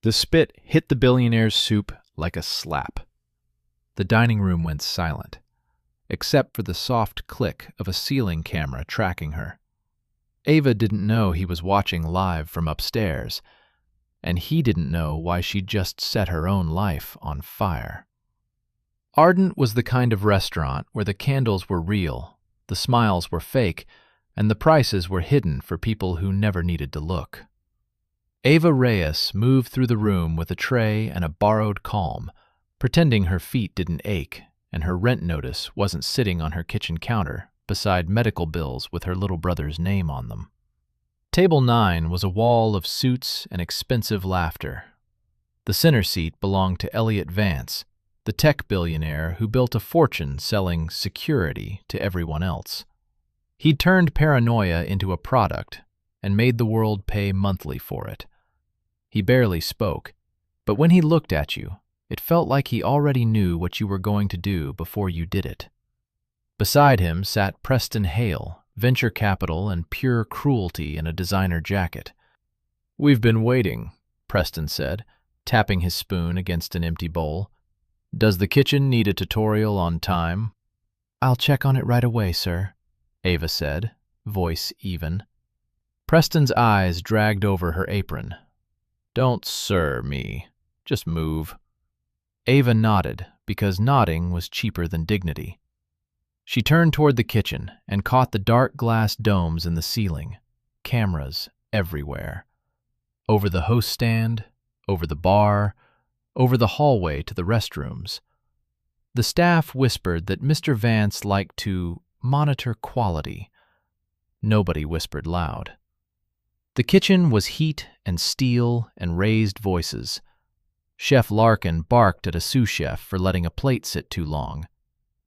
The spit hit the billionaire's soup like a slap. The dining room went silent, except for the soft click of a ceiling camera tracking her. Ava didn't know he was watching live from upstairs, and he didn't know why she'd just set her own life on fire. Ardent was the kind of restaurant where the candles were real, the smiles were fake, and the prices were hidden for people who never needed to look. Ava Reyes moved through the room with a tray and a borrowed calm, pretending her feet didn't ache and her rent notice wasn't sitting on her kitchen counter beside medical bills with her little brother's name on them. Table 9 was a wall of suits and expensive laughter. The center seat belonged to Elliott Vance, the tech billionaire who built a fortune selling security to everyone else. He'd turned paranoia into a product and made the world pay monthly for it. He barely spoke, but when he looked at you, it felt like he already knew what you were going to do before you did it. Beside him sat Preston Hale, venture capital and pure cruelty in a designer jacket. "We've been waiting," Preston said, tapping his spoon against an empty bowl. "Does the kitchen need a tutorial on time?" "I'll check on it right away, sir," Ava said, voice even. Preston's eyes dragged over her apron. "Don't sir me. Just move." Ava nodded, because nodding was cheaper than dignity. She turned toward the kitchen and caught the dark glass domes in the ceiling, cameras everywhere. Over the host stand, over the bar, over the hallway to the restrooms. The staff whispered that Mr. Vance liked to monitor quality. Nobody whispered loud. The kitchen was heat and steel and raised voices. Chef Larkin barked at a sous-chef for letting a plate sit too long.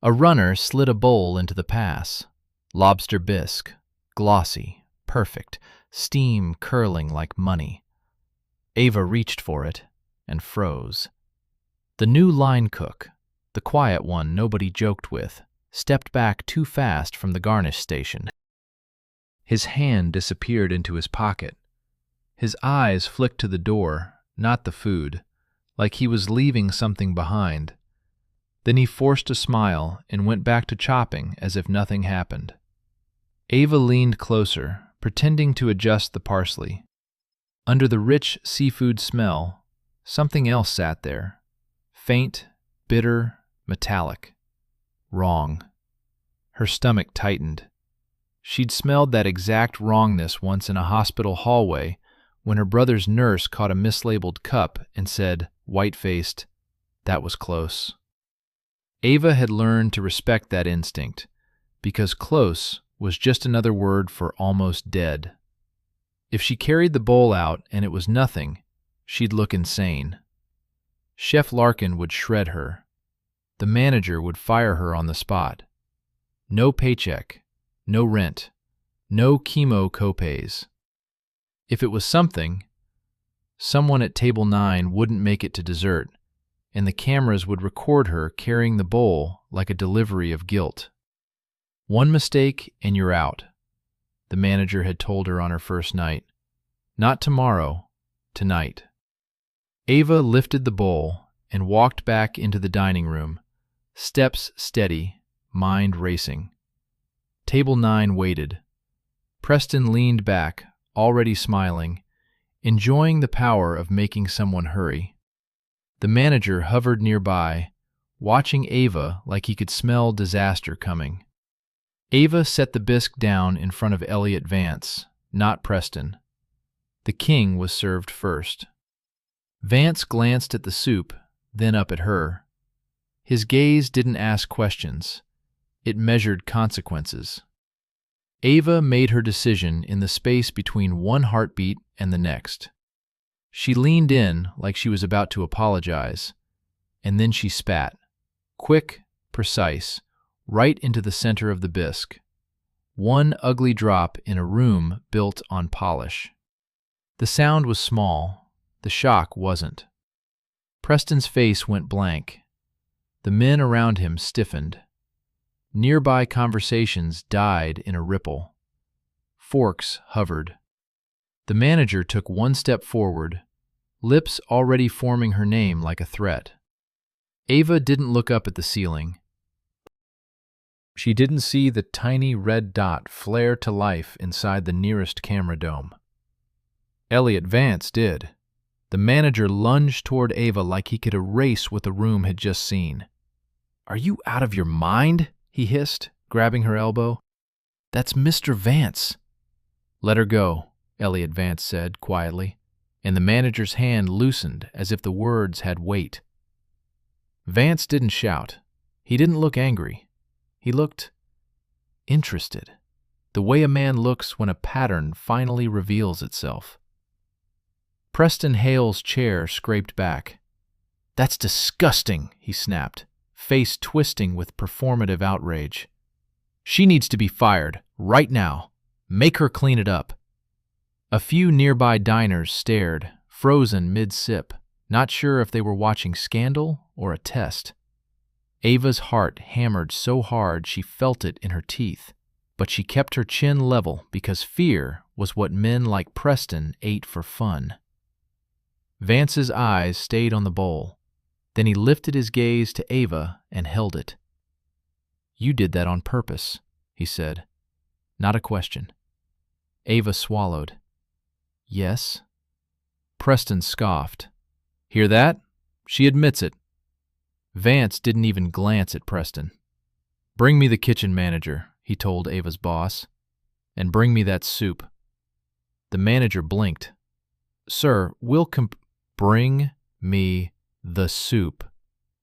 A runner slid a bowl into the pass. Lobster bisque, glossy, perfect, steam curling like money. Ava reached for it and froze. The new line cook, the quiet one nobody joked with, stepped back too fast from the garnish station. His hand disappeared into his pocket. His eyes flicked to the door, not the food, like he was leaving something behind. Then he forced a smile and went back to chopping as if nothing happened. Ava leaned closer, pretending to adjust the parsley. Under the rich seafood smell, something else sat there, faint, bitter, metallic. Wrong. Her stomach tightened. She'd smelled that exact wrongness once in a hospital hallway when her brother's nurse caught a mislabeled cup and said, white-faced, "That was close." Ava had learned to respect that instinct, because close was just another word for almost dead. If she carried the bowl out and it was nothing, she'd look insane. Chef Larkin would shred her. The manager would fire her on the spot. No paycheck, no rent, no chemo copays. If it was something, someone at table 9 wouldn't make it to dessert, and the cameras would record her carrying the bowl like a delivery of guilt. "One mistake and you're out," the manager had told her on her first night. "Not tomorrow, tonight." Ava lifted the bowl and walked back into the dining room, steps steady, mind racing. Table 9 waited. Preston leaned back, already smiling, enjoying the power of making someone hurry. The manager hovered nearby, watching Ava like he could smell disaster coming. Ava set the bisque down in front of Elliott Vance, not Preston. The king was served first. Vance glanced at the soup, then up at her. His gaze didn't ask questions. It measured consequences. Ava made her decision in the space between one heartbeat and the next. She leaned in like she was about to apologize, and then she spat, quick, precise, right into the center of the bisque. One ugly drop in a room built on polish. The sound was small, the shock wasn't. Preston's face went blank. The men around him stiffened. Nearby conversations died in a ripple. Forks hovered. The manager took one step forward, lips already forming her name like a threat. Ava didn't look up at the ceiling. She didn't see the tiny red dot flare to life inside the nearest camera dome. Elliott Vance did. The manager lunged toward Ava like he could erase what the room had just seen. "Are you out of your mind?" he hissed, grabbing her elbow. "That's Mr. Vance." "Let her go," Elliott Vance said quietly, and the manager's hand loosened as if the words had weight. Vance didn't shout. He didn't look angry. He looked interested, the way a man looks when a pattern finally reveals itself. Preston Hale's chair scraped back. "That's disgusting," he snapped, face twisting with performative outrage. "She needs to be fired, right now. Make her clean it up." A few nearby diners stared, frozen mid-sip, not sure if they were watching Scandal or a test. Ava's heart hammered so hard she felt it in her teeth, but she kept her chin level because fear was what men like Preston ate for fun. Vance's eyes stayed on the bowl. Then he lifted his gaze to Ava and held it. "You did that on purpose," he said. Not a question. Ava swallowed. "Yes." Preston scoffed. "Hear that? She admits it." Vance didn't even glance at Preston. "Bring me the kitchen manager," he told Ava's boss, "and bring me that soup." The manager blinked. "Sir, we'll bring me the soup,"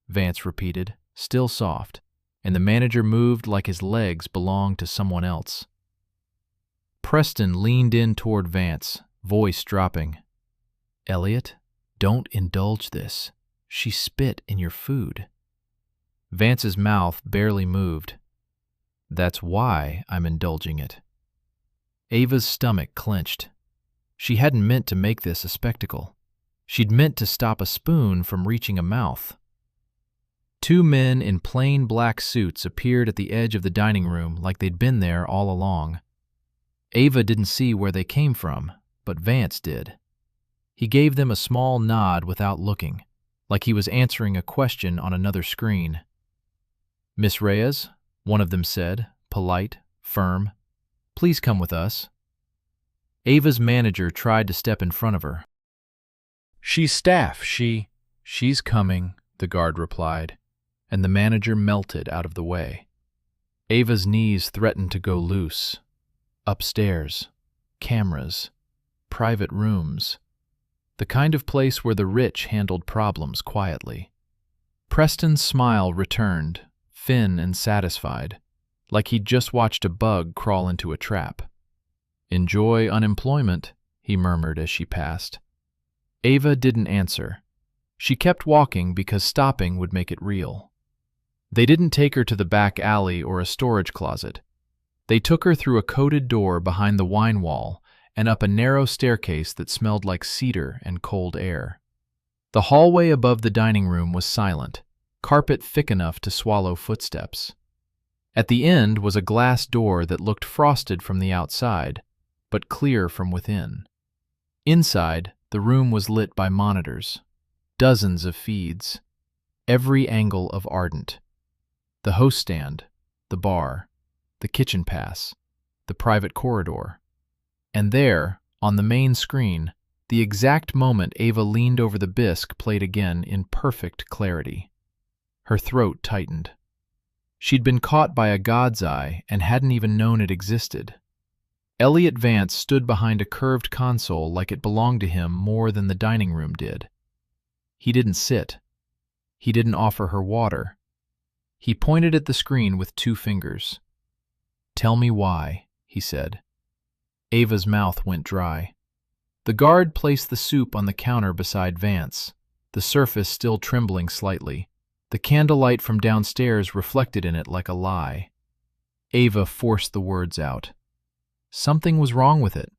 Vance repeated, still soft, and the manager moved like his legs belonged to someone else. Preston leaned in toward Vance, voice dropping. "Elliott, don't indulge this. She spit in your food." Vance's mouth barely moved. "That's why I'm indulging it." Ava's stomach clenched. She hadn't meant to make this a spectacle. She'd meant to stop a spoon from reaching a mouth. Two men in plain black suits appeared at the edge of the dining room like they'd been there all along. Ava didn't see where they came from, but Vance did. He gave them a small nod without looking, like he was answering a question on another screen. "Miss Reyes," one of them said, polite, firm, "please come with us." Ava's manager tried to step in front of her. "She's staff, She's coming," the guard replied, and the manager melted out of the way. Ava's knees threatened to go loose. Upstairs, cameras, private rooms, the kind of place where the rich handled problems quietly. Preston's smile returned, thin and satisfied, like he'd just watched a bug crawl into a trap. "Enjoy unemployment," he murmured as she passed. Ava didn't answer. She kept walking because stopping would make it real. They didn't take her to the back alley or a storage closet. They took her through a coated door behind the wine wall and up a narrow staircase that smelled like cedar and cold air. The hallway above the dining room was silent, carpet thick enough to swallow footsteps. At the end was a glass door that looked frosted from the outside, but clear from within. Inside, the room was lit by monitors, dozens of feeds, every angle of Ardent. The host stand, the bar, the kitchen pass, the private corridor. And there, on the main screen, the exact moment Ava leaned over the bisque played again in perfect clarity. Her throat tightened. She'd been caught by a god's eye and hadn't even known it existed. Elliott Vance stood behind a curved console like it belonged to him more than the dining room did. He didn't sit. He didn't offer her water. He pointed at the screen with 2 fingers. "Tell me why," he said. Ava's mouth went dry. The guard placed the soup on the counter beside Vance, the surface still trembling slightly. The candlelight from downstairs reflected in it like a lie. Ava forced the words out. Something was wrong with it.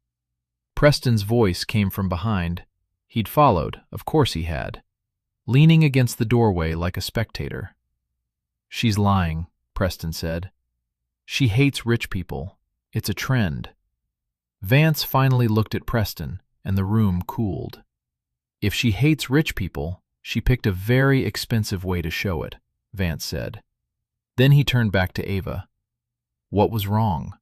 Preston's voice came from behind. He'd followed, of course he had, leaning against the doorway like a spectator. "She's lying," Preston said. "She hates rich people. It's a trend." Vance finally looked at Preston, and the room cooled. If she hates rich people, she picked a very expensive way to show it, Vance said. Then he turned back to Ava. What was wrong?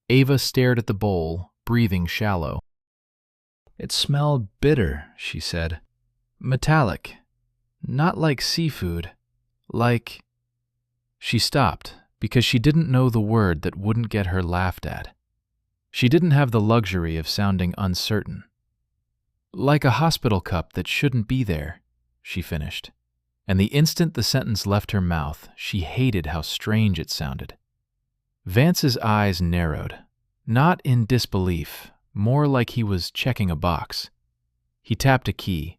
Ava stared at the bowl, breathing shallow. It smelled bitter, she said. Metallic. Not like seafood. Like... She stopped, because she didn't know the word that wouldn't get her laughed at. She didn't have the luxury of sounding uncertain. Like a hospital cup that shouldn't be there, she finished. And the instant the sentence left her mouth, she hated how strange it sounded. Vance's eyes narrowed, not in disbelief, more like he was checking a box. He tapped a key.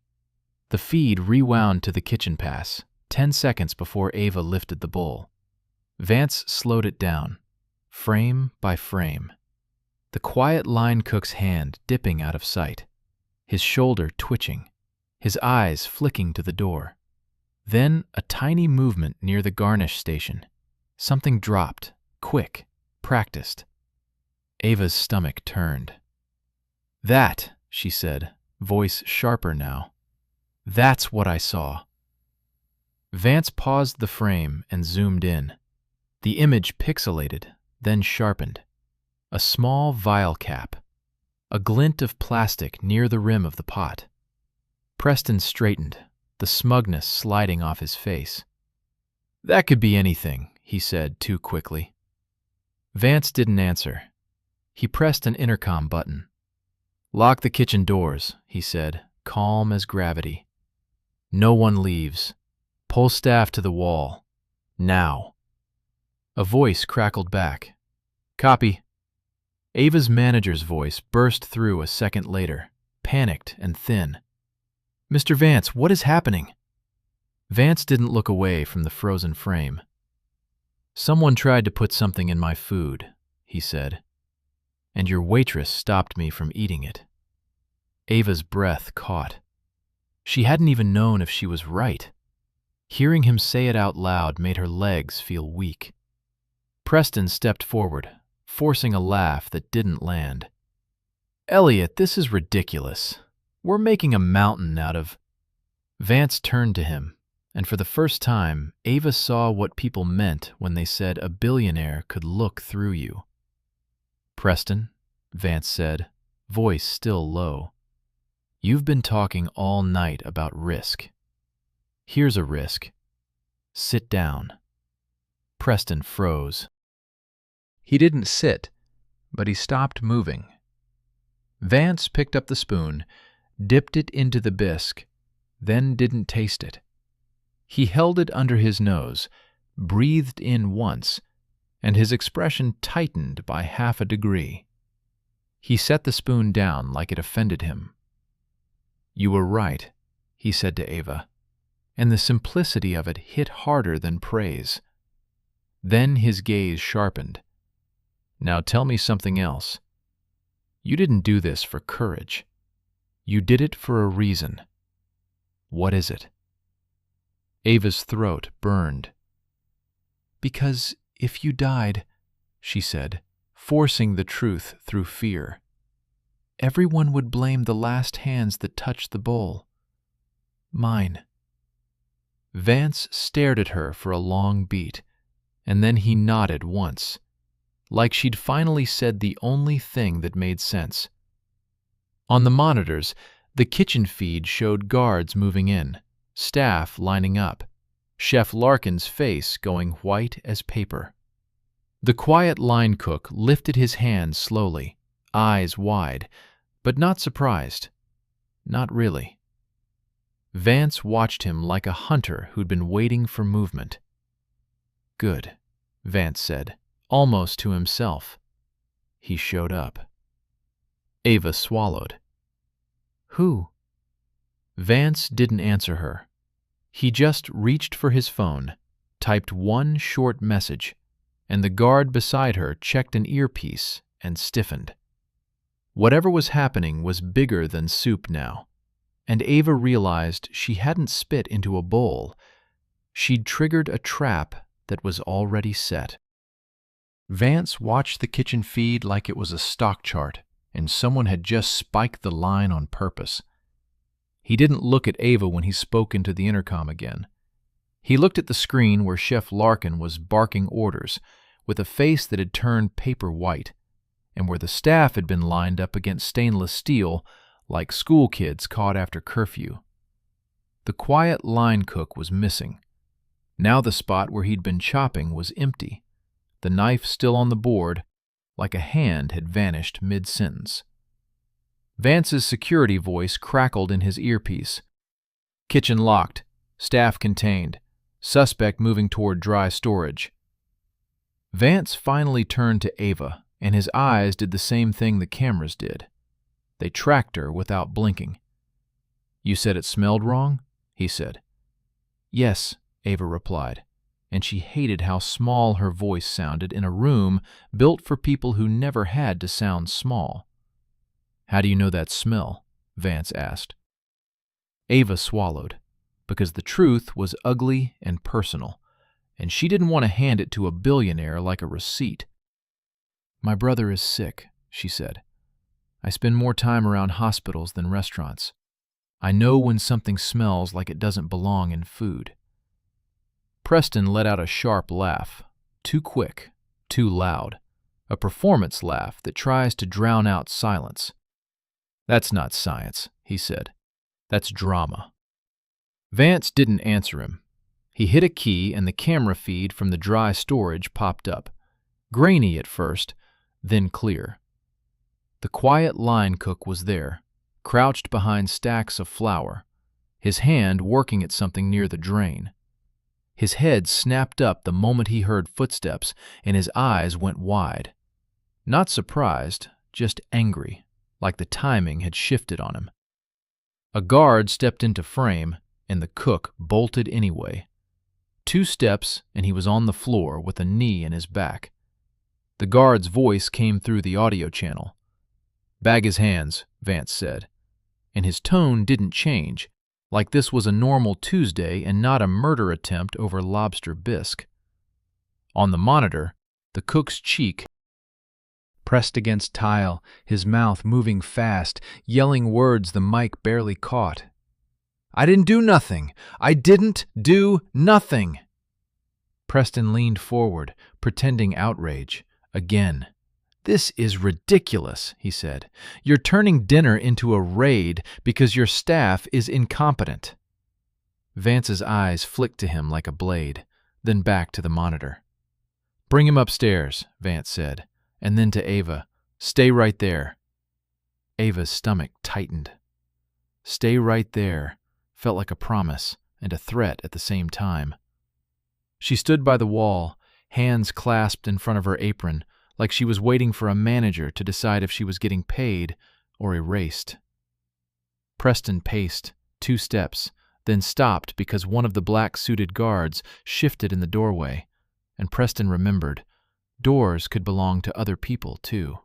The feed rewound to the kitchen pass, 10 seconds before Ava lifted the bowl. Vance slowed it down, frame by frame. The quiet line cook's hand dipping out of sight, his shoulder twitching, his eyes flicking to the door. Then a tiny movement near the garnish station. Something dropped, quick, practiced. Ava's stomach turned. That, she said, voice sharper now. That's what I saw. Vance paused the frame and zoomed in. The image pixelated, then sharpened. A small vial cap. A glint of plastic near the rim of the pot. Preston straightened, the smugness sliding off his face. That could be anything, he said too quickly. Vance didn't answer. He pressed an intercom button. Lock the kitchen doors, he said, calm as gravity. No one leaves. Pull staff to the wall. Now. A voice crackled back. Copy. Ava's manager's voice burst through a second later, panicked and thin. Mr. Vance, what is happening? Vance didn't look away from the frozen frame. Someone tried to put something in my food, he said, and your waitress stopped me from eating it. Ava's breath caught. She hadn't even known if she was right. Hearing him say it out loud made her legs feel weak. Preston stepped forward, forcing a laugh that didn't land. Elliott, this is ridiculous. We're making a mountain out of... Vance turned to him, and for the first time, Ava saw what people meant when they said a billionaire could look through you. Preston, Vance said, voice still low. You've been talking all night about risk. Here's a risk. Sit down. Preston froze. He didn't sit, but he stopped moving. Vance picked up the spoon, dipped it into the bisque, then didn't taste it. He held it under his nose, breathed in once, and his expression tightened by half a degree. He set the spoon down like it offended him. You were right, he said to Ava, and the simplicity of it hit harder than praise. Then his gaze sharpened. Now tell me something else. You didn't do this for courage. You did it for a reason. What is it? Ava's throat burned. Because if you died, she said, forcing the truth through fear, everyone would blame the last hands that touched the bowl. Mine. Vance stared at her for a long beat, and then he nodded once, like she'd finally said the only thing that made sense. On the monitors, the kitchen feed showed guards moving in, staff lining up, Chef Larkin's face going white as paper. The quiet line cook lifted his hand slowly, eyes wide, but not surprised. Not really. Vance watched him like a hunter who'd been waiting for movement. Good, Vance said, almost to himself. He showed up. Ava swallowed. Who? Vance didn't answer her. He just reached for his phone, typed one short message, and the guard beside her checked an earpiece and stiffened. Whatever was happening was bigger than soup now, and Ava realized she hadn't spit into a bowl. She'd triggered a trap that was already set. Vance watched the kitchen feed like it was a stock chart, and someone had just spiked the line on purpose. He didn't look at Ava when he spoke into the intercom again. He looked at the screen where Chef Larkin was barking orders, with a face that had turned paper white, and where the staff had been lined up against stainless steel like school kids caught after curfew. The quiet line cook was missing. Now the spot where he'd been chopping was empty, the knife still on the board, like a hand had vanished mid-sentence. Vance's security voice crackled in his earpiece. Kitchen locked, staff contained, suspect moving toward dry storage. Vance finally turned to Ava, and his eyes did the same thing the cameras did. They tracked her without blinking. "You said it smelled wrong?" he said. "Yes," Ava replied, and she hated how small her voice sounded in a room built for people who never had to sound small. "How do you know that smell?" Vance asked. Ava swallowed, because the truth was ugly and personal, and she didn't want to hand it to a billionaire like a receipt. "My brother is sick," she said. "I spend more time around hospitals than restaurants. I know when something smells like it doesn't belong in food." Preston let out a sharp laugh, too quick, too loud, a performance laugh that tries to drown out silence. "That's not science," he said. "That's drama." Vance didn't answer him. He hit a key and the camera feed from the dry storage popped up, grainy at first, then clear. The quiet line cook was there, crouched behind stacks of flour, his hand working at something near the drain. His head snapped up the moment he heard footsteps, and his eyes went wide. Not surprised, just angry, like the timing had shifted on him. A guard stepped into frame, and the cook bolted anyway. 2 steps, and he was on the floor with a knee in his back. The guard's voice came through the audio channel. "Bag his hands," Vance said, and his tone didn't change, like this was a normal Tuesday and not a murder attempt over lobster bisque. On the monitor, the cook's cheek pressed against tile, his mouth moving fast, yelling words the mic barely caught. "I didn't do nothing! I didn't do nothing!" Preston leaned forward, pretending outrage. Again. "This is ridiculous," he said. "You're turning dinner into a raid because your staff is incompetent." Vance's eyes flicked to him like a blade, then back to the monitor. "Bring him upstairs," Vance said, and then to Ava, "Stay right there." Ava's stomach tightened. "Stay right there" felt like a promise and a threat at the same time. She stood by the wall, hands clasped in front of her apron, like she was waiting for a manager to decide if she was getting paid or erased. Preston paced 2 steps, then stopped because one of the black-suited guards shifted in the doorway, and Preston remembered, doors could belong to other people, too.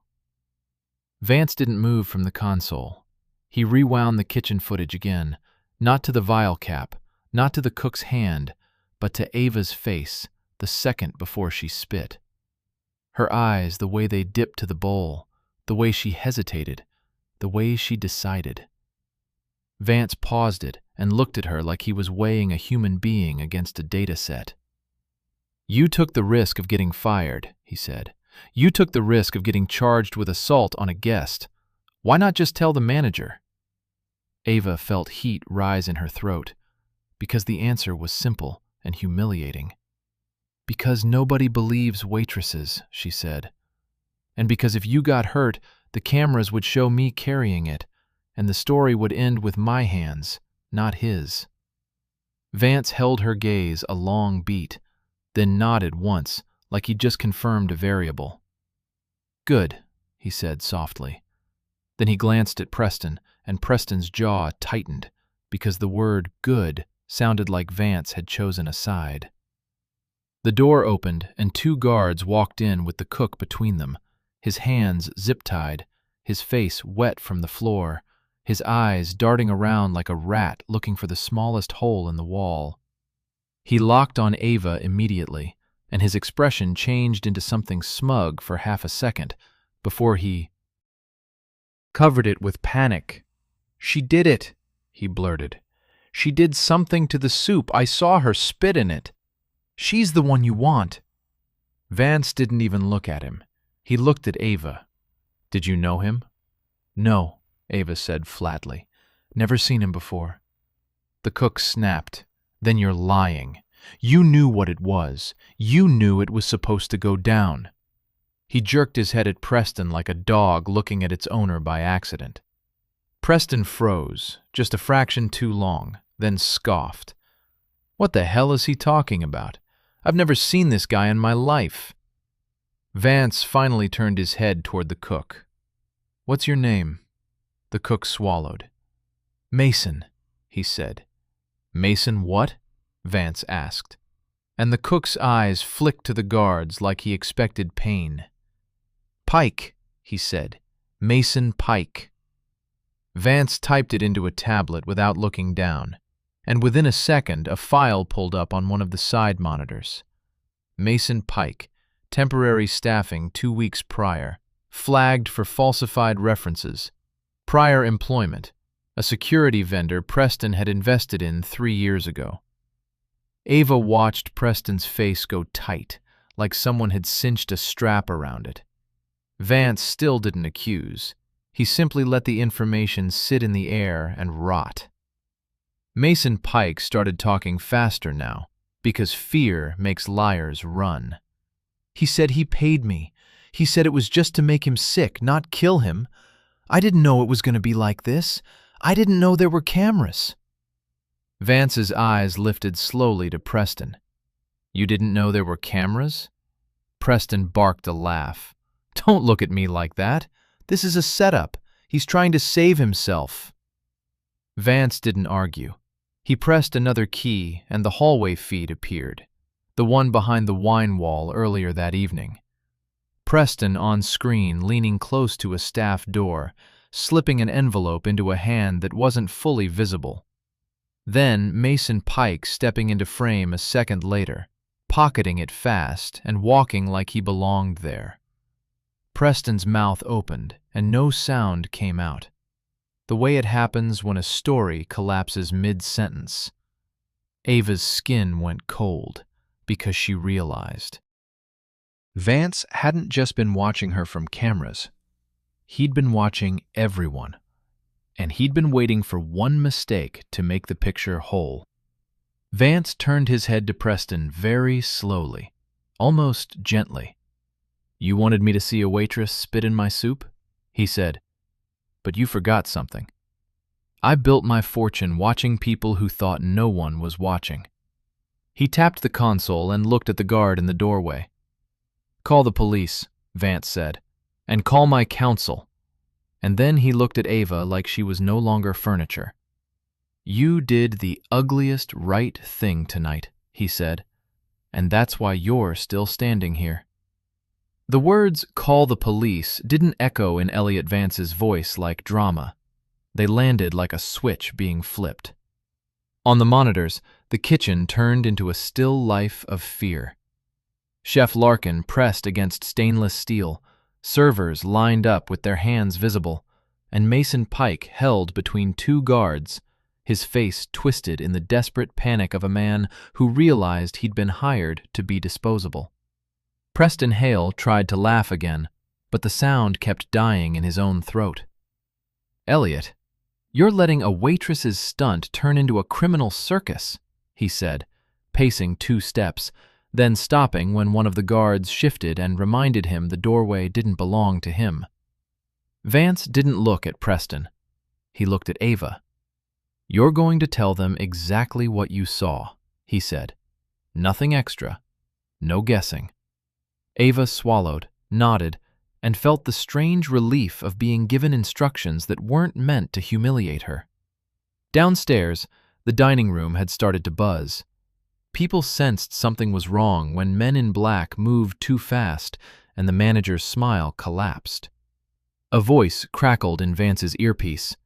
Vance didn't move from the console. He rewound the kitchen footage again, not to the vial cap, not to the cook's hand, but to Ava's face the second before she spit. Her eyes, the way they dipped to the bowl, the way she hesitated, the way she decided. Vance paused it and looked at her like he was weighing a human being against a data set. "You took the risk of getting fired," he said. "You took the risk of getting charged with assault on a guest. Why not just tell the manager?" Ava felt heat rise in her throat, because the answer was simple and humiliating. "Because nobody believes waitresses," she said. "And because if you got hurt, the cameras would show me carrying it, and the story would end with my hands, not his." Vance held her gaze a long beat, then nodded once, like he'd just confirmed a variable. "Good," he said softly. Then he glanced at Preston, and Preston's jaw tightened, because the word "good" sounded like Vance had chosen a side. The door opened, and 2 guards walked in with the cook between them, his hands zip-tied, his face wet from the floor, his eyes darting around like a rat looking for the smallest hole in the wall. He locked on Ava immediately, and his expression changed into something smug for half a second before he covered it with panic. "She did it! he blurted. "She did something to the soup. I saw her spit in it. She's the one you want." Vance didn't even look at him. He looked at Ava. "Did you know him?" "No," Ava said flatly. "Never seen him before." The cook snapped. "Then you're lying. You knew what it was. You knew it was supposed to go down." He jerked his head at Preston like a dog looking at its owner by accident. Preston froze, just a fraction too long, then scoffed. "What the hell is he talking about? I've never seen this guy in my life." Vance finally turned his head toward the cook. "What's your name?" The cook swallowed. "Mason," he said. "Mason what?" Vance asked. And the cook's eyes flicked to the guards like he expected pain. "Pike," he said. "Mason Pike." Vance typed it into a tablet without looking down, and within a second a file pulled up on one of the side monitors. Mason Pike, temporary staffing 2 weeks prior, flagged for falsified references, prior employment, a security vendor Preston had invested in 3 years ago. Ava watched Preston's face go tight, like someone had cinched a strap around it. Vance still didn't accuse. He simply let the information sit in the air and rot. Mason Pike started talking faster now, because fear makes liars run. "He said he paid me. He said it was just to make him sick, not kill him. I didn't know it was going to be like this. I didn't know there were cameras." Vance's eyes lifted slowly to Preston. "You didn't know there were cameras?" Preston barked a laugh. "Don't look at me like that. This is a setup. He's trying to save himself." Vance didn't argue. He pressed another key and the hallway feed appeared, the one behind the wine wall earlier that evening. Preston on screen, leaning close to a staff door, slipping an envelope into a hand that wasn't fully visible. Then Mason Pike stepping into frame a second later, pocketing it fast and walking like he belonged there. Preston's mouth opened and no sound came out, the way it happens when a story collapses mid-sentence. Ava's skin went cold because she realized. Vance hadn't just been watching her from cameras. He'd been watching everyone, and he'd been waiting for one mistake to make the picture whole. Vance turned his head to Preston very slowly, almost gently. "You wanted me to see a waitress spit in my soup?" he said. "But you forgot something. I built my fortune watching people who thought no one was watching." He tapped the console and looked at the guard in the doorway. "Call the police," Vance said, "and call my counsel." And then he looked at Ava like she was no longer furniture. "You did the ugliest right thing tonight," he said, "and that's why you're still standing here." The words, "call the police," didn't echo in Elliott Vance's voice like drama. They landed like a switch being flipped. On the monitors, the kitchen turned into a still life of fear. Chef Larkin pressed against stainless steel, servers lined up with their hands visible, and Mason Pike held between 2 guards, his face twisted in the desperate panic of a man who realized he'd been hired to be disposable. Preston Hale tried to laugh again, but the sound kept dying in his own throat. "Elliott, you're letting a waitress's stunt turn into a criminal circus," he said, pacing 2 steps, then stopping when one of the guards shifted and reminded him the doorway didn't belong to him. Vance didn't look at Preston. He looked at Ava. "You're going to tell them exactly what you saw," he said. "Nothing extra. No guessing." Ava swallowed, nodded, and felt the strange relief of being given instructions that weren't meant to humiliate her. Downstairs, the dining room had started to buzz. People sensed something was wrong when men in black moved too fast and the manager's smile collapsed. A voice crackled in Vance's earpiece.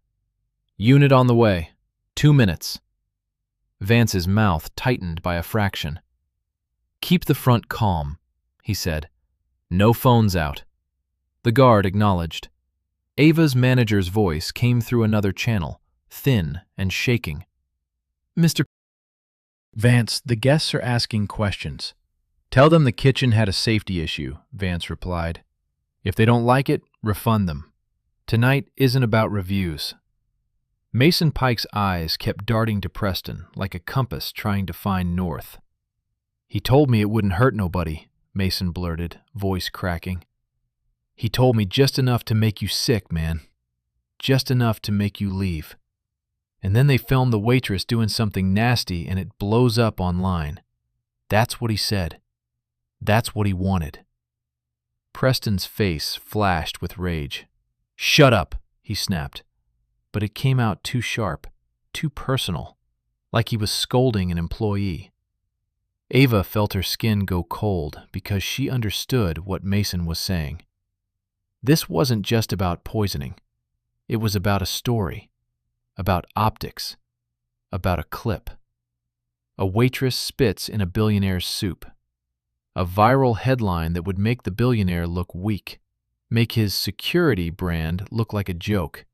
"Unit on the way. 2 minutes." Vance's mouth tightened by a fraction. "Keep the front calm," he said. "No phones out." The guard acknowledged. Ava's manager's voice came through another channel, thin and shaking. "Mr. Vance, the guests are asking questions." "Tell them the kitchen had a safety issue," Vance replied. "If they don't like it, refund them. Tonight isn't about reviews." Mason Pike's eyes kept darting to Preston like a compass trying to find north. "He told me it wouldn't hurt nobody," Mason blurted, voice cracking. "He told me just enough to make you sick, man. Just enough to make you leave. And then they filmed the waitress doing something nasty and it blows up online. That's what he said. That's what he wanted." Preston's face flashed with rage. "Shut up," he snapped. But it came out too sharp, too personal, like he was scolding an employee. Ava felt her skin go cold because she understood what Mason was saying. This wasn't just about poisoning. It was about a story, about optics, about a clip. A waitress spits in a billionaire's soup. A viral headline that would make the billionaire look weak, make his security brand look like a joke,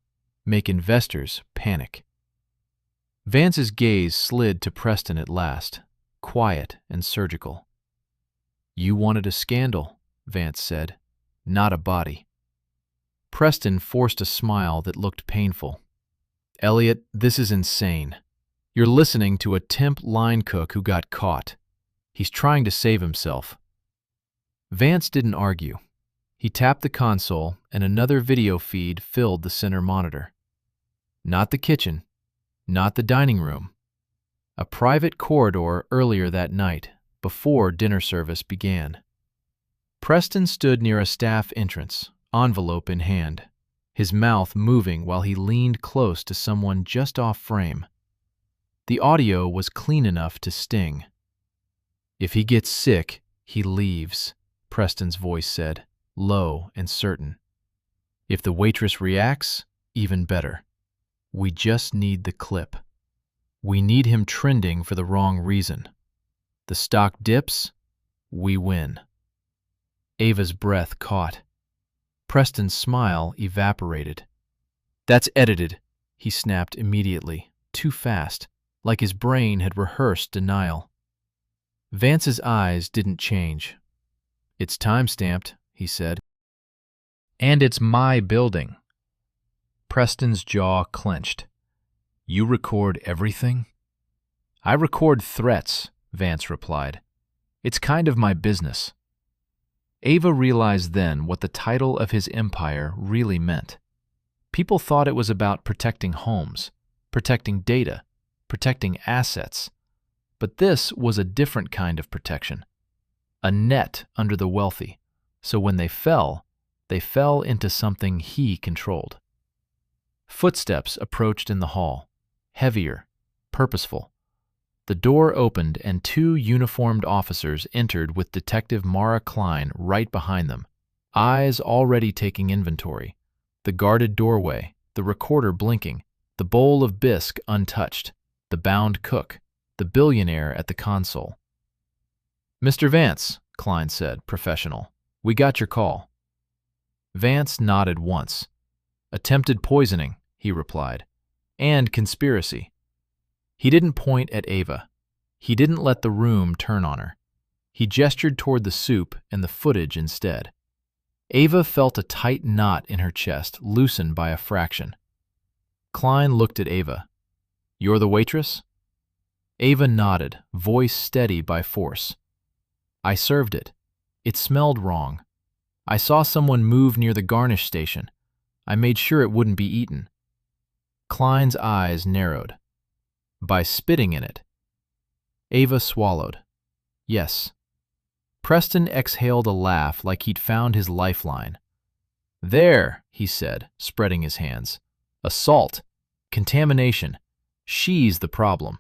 make investors panic. Vance's gaze slid to Preston at last, quiet and surgical. "You wanted a scandal," Vance said, "not a body." Preston forced a smile that looked painful. "Elliott, this is insane. You're listening to a temp line cook who got caught. He's trying to save himself." Vance didn't argue. He tapped the console and another video feed filled the center monitor. Not the kitchen, not the dining room. A private corridor earlier that night, before dinner service began. Preston stood near a staff entrance, envelope in hand, his mouth moving while he leaned close to someone just off frame. The audio was clean enough to sting. "If he gets sick, he leaves," Preston's voice said, low and certain. "If the waitress reacts, even better. We just need the clip. We need him trending for the wrong reason. The stock dips, we win." Ava's breath caught. Preston's smile evaporated. "That's edited," he snapped immediately, too fast, like his brain had rehearsed denial. Vance's eyes didn't change. "It's time-stamped," he said. "And it's my building." Preston's jaw clenched. "You record everything?" "I record threats," Vance replied. "It's kind of my business." Ava realized then what the title of his empire really meant. People thought it was about protecting homes, protecting data, protecting assets. But this was a different kind of protection. A net under the wealthy, so when they fell into something he controlled. Footsteps approached in the hall, heavier, purposeful. The door opened and two uniformed officers entered with Detective Mara Klein right behind them, eyes already taking inventory. The guarded doorway, the recorder blinking, the bowl of bisque untouched, the bound cook, the billionaire at the console. "Mr. Vance," Klein said, professional, "we got your call." Vance nodded once. "Attempted poisoning," he replied, "and conspiracy." He didn't point at Ava. He didn't let the room turn on her. He gestured toward the soup and the footage instead. Ava felt a tight knot in her chest, loosened by a fraction. Klein looked at Ava. "You're the waitress?" Ava nodded, voice steady by force. "I served it. It smelled wrong. I saw someone move near the garnish station. I made sure it wouldn't be eaten." Klein's eyes narrowed. "By spitting in it?" Ava swallowed. "Yes." Preston exhaled a laugh like he'd found his lifeline. "There," he said, spreading his hands. "Assault. Contamination. She's the problem."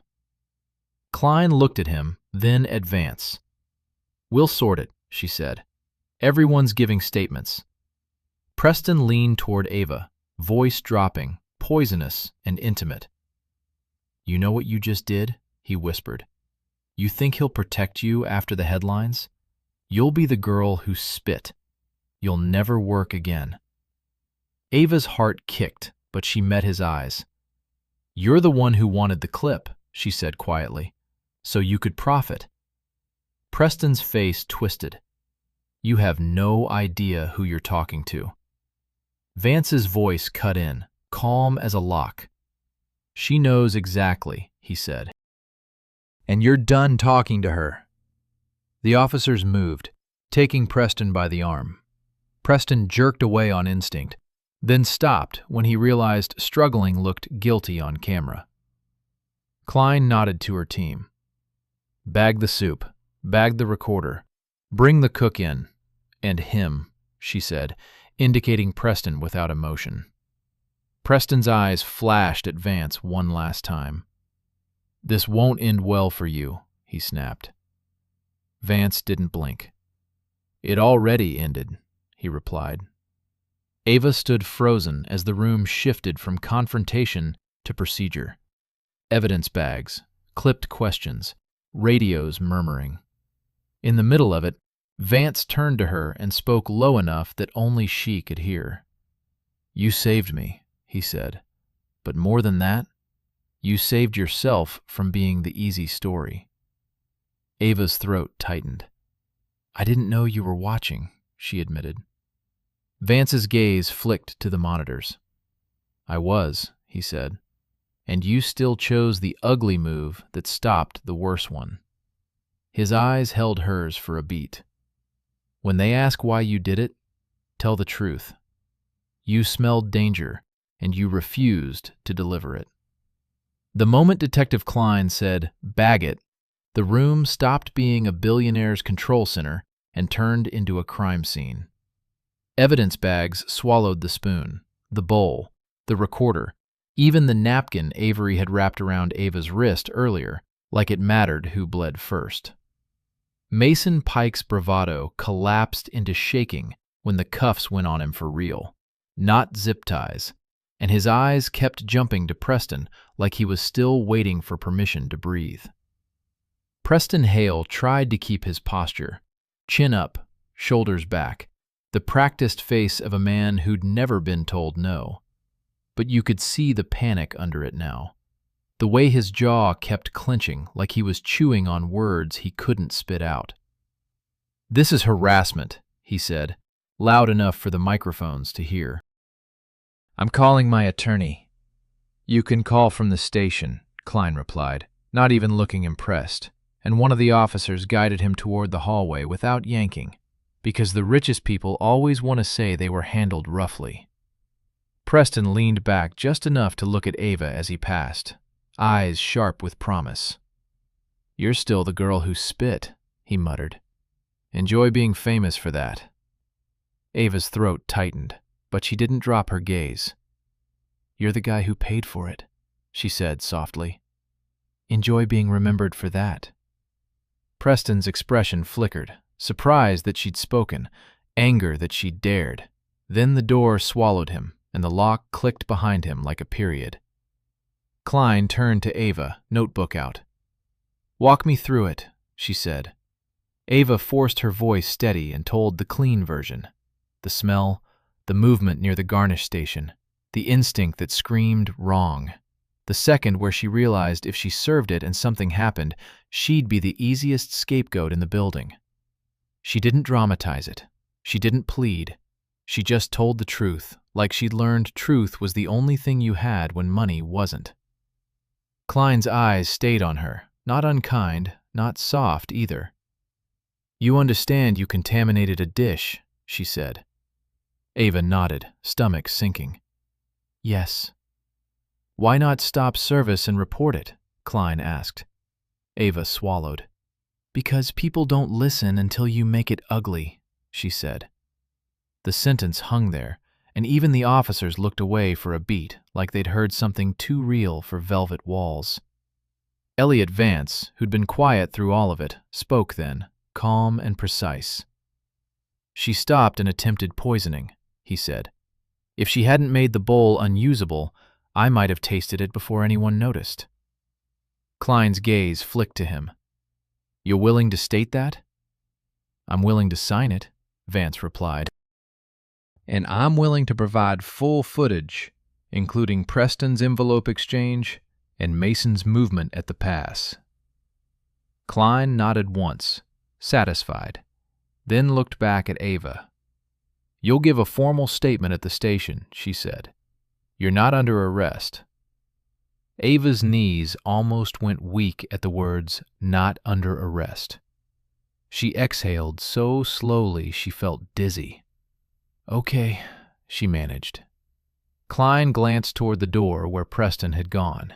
Klein looked at him, then at Vance. "We'll sort it," she said. "Everyone's giving statements." Preston leaned toward Ava, voice dropping, poisonous and intimate. "You know what you just did?" he whispered. "You think he'll protect you after the headlines? You'll be the girl who spit. You'll never work again." Ava's heart kicked, but she met his eyes. "You're the one who wanted the clip," she said quietly, "so you could profit." Preston's face twisted. "You have no idea who you're talking to." Vance's voice cut in, calm as a lock. "She knows exactly," he said. "And you're done talking to her." The officers moved, taking Preston by the arm. Preston jerked away on instinct, then stopped when he realized struggling looked guilty on camera. Klein nodded to her team. "Bag the soup, bag the recorder, bring the cook in, and him," she said, indicating Preston without emotion. Preston's eyes flashed at Vance one last time. "This won't end well for you," he snapped. Vance didn't blink. "It already ended," he replied. Ava stood frozen as the room shifted from confrontation to procedure. Evidence bags, clipped questions, radios murmuring. In the middle of it, Vance turned to her and spoke low enough that only she could hear. "You saved me," he said. "But more than that, you saved yourself from being the easy story." Ava's throat tightened. "I didn't know you were watching," she admitted. Vance's gaze flicked to the monitors. "I was," he said, "and you still chose the ugly move that stopped the worse one." His eyes held hers for a beat. "When they ask why you did it, tell the truth. You smelled danger, and you refused to deliver it." The moment Detective Klein said, "Bag it," the room stopped being a billionaire's control center and turned into a crime scene. Evidence bags swallowed the spoon, the bowl, the recorder, even the napkin Avery had wrapped around Ava's wrist earlier, like it mattered who bled first. Mason Pike's bravado collapsed into shaking when the cuffs went on him for real, not zip ties, and his eyes kept jumping to Preston like he was still waiting for permission to breathe. Preston Hale tried to keep his posture, chin up, shoulders back, the practiced face of a man who'd never been told no. But you could see the panic under it now. The way his jaw kept clenching like he was chewing on words he couldn't spit out. "This is harassment," he said, loud enough for the microphones to hear. "I'm calling my attorney." "You can call from the station," Klein replied, not even looking impressed, and one of the officers guided him toward the hallway without yanking, because the richest people always want to say they were handled roughly. Preston leaned back just enough to look at Ava as he passed, eyes sharp with promise. "You're still the girl who spit," he muttered. "Enjoy being famous for that." Ava's throat tightened, but she didn't drop her gaze. "You're the guy who paid for it," she said softly. "Enjoy being remembered for that." Preston's expression flickered, surprise that she'd spoken, anger that she'd dared. Then the door swallowed him, and the lock clicked behind him like a period. Klein turned to Ava, notebook out. "Walk me through it," she said. Ava forced her voice steady and told the clean version. The smell, the movement near the garnish station, the instinct that screamed wrong. The second where she realized if she served it and something happened, she'd be the easiest scapegoat in the building. She didn't dramatize it. She didn't plead. She just told the truth, like she'd learned truth was the only thing you had when money wasn't. Klein's eyes stayed on her, not unkind, not soft either. "You understand you contaminated a dish," she said. Ava nodded, stomach sinking. "Yes." "Why not stop service and report it?" Klein asked. Ava swallowed. "Because people don't listen until you make it ugly," she said. The sentence hung there, and even the officers looked away for a beat, like they'd heard something too real for velvet walls. Elliott Vance, who'd been quiet through all of it, spoke then, calm and precise. "She stopped and attempted poisoning," he said. "If she hadn't made the bowl unusable, I might have tasted it before anyone noticed." Klein's gaze flicked to him. "You're willing to state that?" "I'm willing to sign it," Vance replied. "And I'm willing to provide full footage, including Preston's envelope exchange, and Mason's movement at the pass. Klein nodded once, satisfied, then looked back at Ava. "You'll give a formal statement at the station," she said. "You're not under arrest." Ava's knees almost went weak at the words, "not under arrest." She exhaled so slowly she felt dizzy. "Okay," she managed. Klein glanced toward the door where Preston had gone.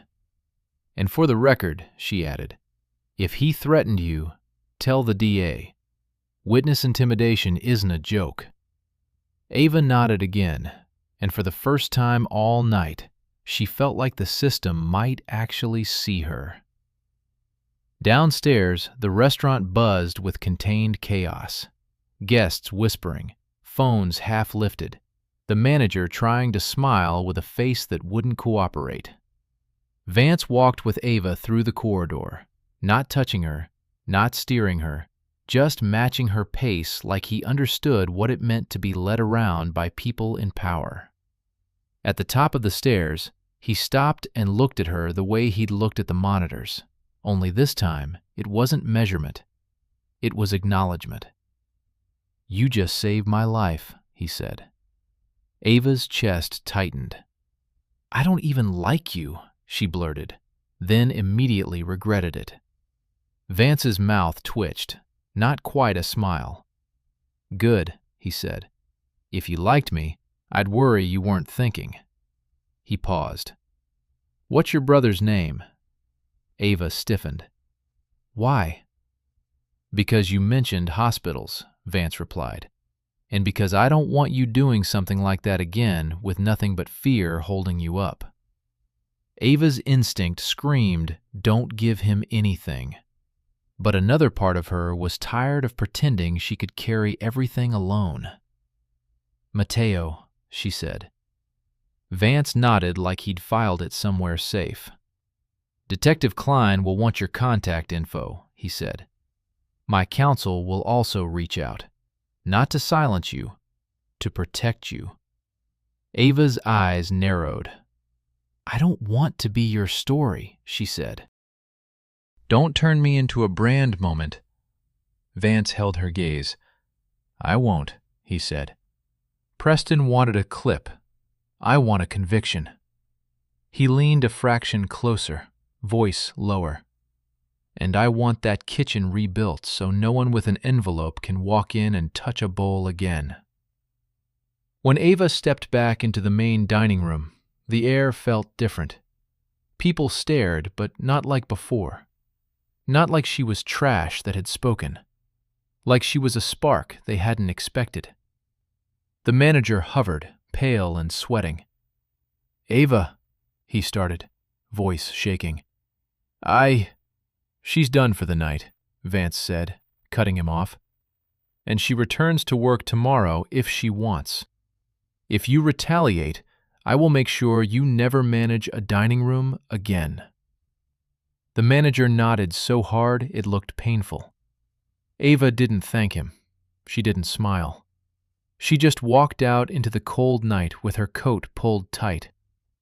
"And for the record," she added, "if he threatened you, tell the DA. Witness intimidation isn't a joke." Ava nodded again, and for the first time all night, she felt like the system might actually see her. Downstairs, the restaurant buzzed with contained chaos. Guests whispering, phones half lifted, the manager trying to smile with a face that wouldn't cooperate. Vance walked with Ava through the corridor, not touching her, not steering her, just matching her pace like he understood what it meant to be led around by people in power. At the top of the stairs, he stopped and looked at her the way he'd looked at the monitors, only this time it wasn't measurement. It was acknowledgement. "You just saved my life," he said. Ava's chest tightened. "I don't even like you," she blurted, then immediately regretted it. Vance's mouth twitched, not quite a smile. "Good," he said. "If you liked me, I'd worry you weren't thinking." He paused. "What's your brother's name?" Ava stiffened. "Why?" "Because you mentioned hospitals," Vance replied. "And because I don't want you doing something like that again with nothing but fear holding you up." Ava's instinct screamed, "Don't give him anything." But another part of her was tired of pretending she could carry everything alone. "Mateo," she said. Vance nodded like he'd filed it somewhere safe. "Detective Klein will want your contact info," he said. "My counsel will also reach out, not to silence you, to protect you." Ava's eyes narrowed. "I don't want to be your story," she said. "Don't turn me into a brand moment." Vance held her gaze. "I won't," he said. "Preston wanted a clip. I want a conviction." He leaned a fraction closer, voice lower. "And I want that kitchen rebuilt so no one with an envelope can walk in and touch a bowl again." When Ava stepped back into the main dining room, the air felt different. People stared, but not like before. Not like she was trash that had spoken. Like she was a spark they hadn't expected. The manager hovered, pale and sweating. "Ava," he started, voice shaking. "She's done for the night," Vance said, cutting him off. "And she returns to work tomorrow if she wants. If you retaliate, I will make sure you never manage a dining room again." The manager nodded so hard it looked painful. Ava didn't thank him. She didn't smile. She just walked out into the cold night with her coat pulled tight,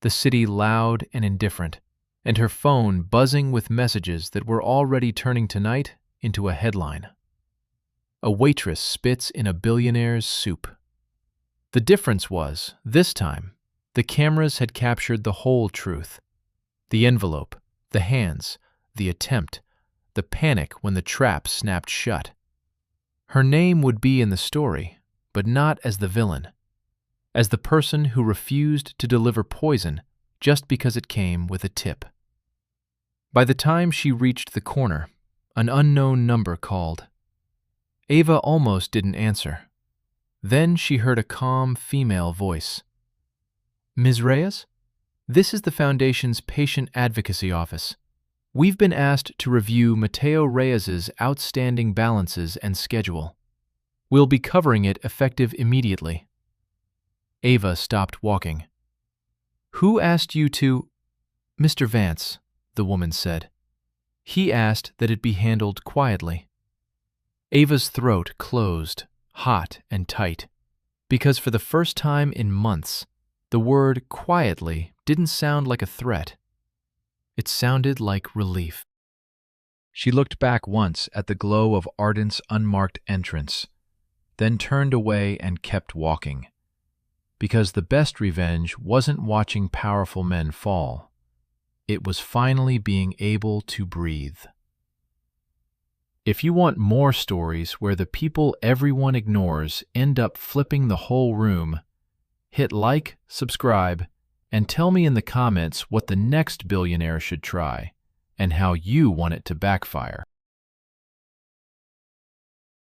the city loud and indifferent, and her phone buzzing with messages that were already turning tonight into a headline. "A waitress spits in a billionaire's soup." The difference was, this time, the cameras had captured the whole truth. The envelope, the hands, the attempt, the panic when the trap snapped shut. Her name would be in the story, but not as the villain, as the person who refused to deliver poison just because it came with a tip. By the time she reached the corner, an unknown number called. Ava almost didn't answer. Then she heard a calm female voice. "Ms. Reyes? This is the Foundation's Patient Advocacy Office. We've been asked to review Mateo Reyes's outstanding balances and schedule. We'll be covering it effective immediately." Ava stopped walking. "Who asked you to—" "Mr. Vance," the woman said. "He asked that it be handled quietly." Ava's throat closed, hot and tight, because for the first time in months, the word quietly didn't sound like a threat. It sounded like relief. She looked back once at the glow of Ardent's unmarked entrance, then turned away and kept walking. Because the best revenge wasn't watching powerful men fall. It was finally being able to breathe. If you want more stories where the people everyone ignores end up flipping the whole room, hit like, subscribe, and tell me in the comments what the next billionaire should try and how you want it to backfire.